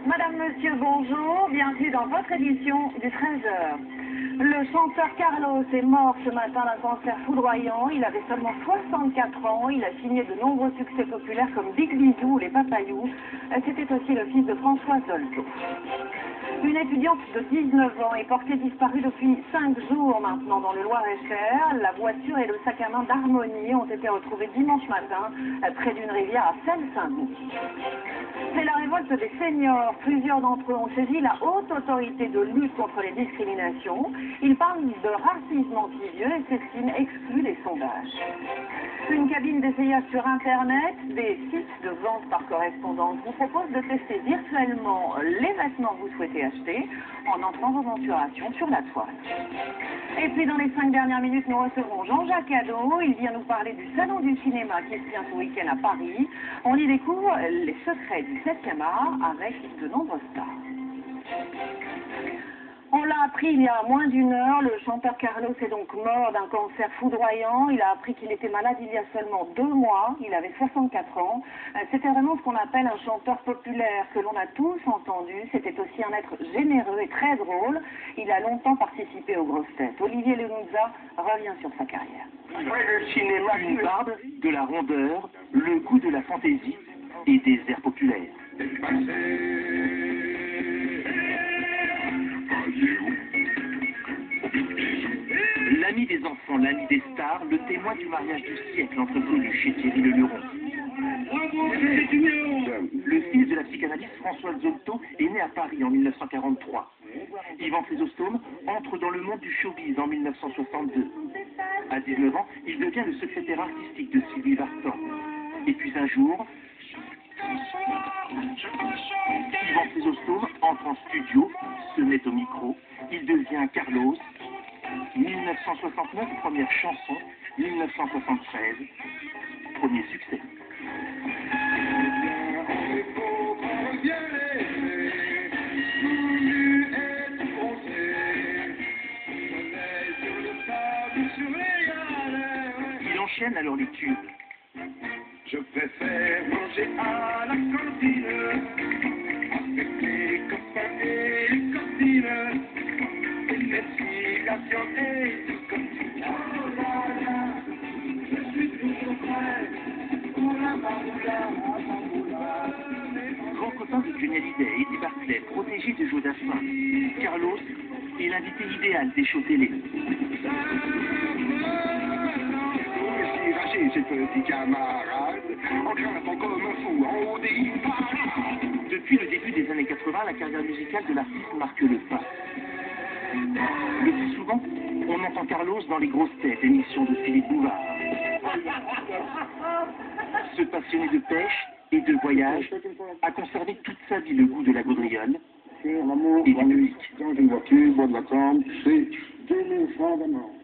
Madame, monsieur, bonjour, bienvenue dans votre édition du 13h. Le chanteur Carlos est mort ce matin d'un cancer foudroyant. Il avait seulement 64 ans. Il a signé de nombreux succès populaires comme Big Bisou ou Les Papayous. C'était aussi le fils de Françoise Dolto. Une étudiante de 19 ans est portée disparue depuis 5 jours maintenant dans le Loir-et-Cher. La voiture et le sac à main d'Harmonie ont été retrouvés dimanche matin près d'une rivière à Seine-Saint-Denis. C'est la révolte des seniors. Plusieurs d'entre eux ont saisi la haute autorité de lutte contre les discriminations. Ils parlent de racisme anti-vieux et s'estiment exclus des sondages. Une cabine d'essayage sur Internet, des sites de vente par correspondance vous proposent de tester virtuellement les vêtements que vous souhaitez acheter en entrant vos mensurations sur la toile. Et puis dans les 5 dernières minutes, nous recevrons Jean-Jacques Hadot. Il vient nous parler du Salon du cinéma qui se tient ce week-end à Paris. On y découvre les secrets du 7e art avec de nombreuses stars. On l'a appris il y a moins d'une heure, le chanteur Carlos est donc mort d'un cancer foudroyant. Il a appris qu'il était malade il y a seulement 2 mois, il avait 64 ans. C'était vraiment ce qu'on appelle un chanteur populaire que l'on a tous entendu. C'était aussi un être généreux et très drôle. Il a longtemps participé aux grosses têtes. Olivier Lenouza revient sur sa carrière. Le cinéma, une barbe, de la rondeur, le goût de la fantaisie et des airs populaires. L'ami des enfants, l'ami des stars, le témoin du mariage du siècle entre Coluche et Thierry Leluron. Le fils de la psychanalyste Françoise Dolto est né à Paris en 1943. Yvan Chrysostome entre dans le monde du showbiz en 1962. À 19 ans, il devient le secrétaire artistique de Sylvie Vartan. Et puis un jour, Yvan Chrysostome entre en studio, se met au micro, il devient Carlos. 1969, première chanson. 1973, premier succès. Il enchaîne alors les tubes. Je préfère manger à la cantine avec les copains et les cantines. Et même si la viande est du cantine. Oh là là, je suis toujours prêt pour la mamoula. Grand copain de Johnny Hallyday, Eddie Barclay, protégé de Joe Dassin, Carlos est l'invité idéal des shows télé. Ces petits camarades, en grimpant comme un fou en haut des parades. Depuis le début des années 80, la carrière musicale de l'artiste marque le pas. Le plus souvent, on entend Carlos dans les grosses têtes, émissions de Philippe Bouvard. Ce passionné de pêche et de voyage a conservé toute sa vie le goût de la gaudriole L'amour, et du public. dans une voiture, bois de vacances, c'est 2000 francs d'amende.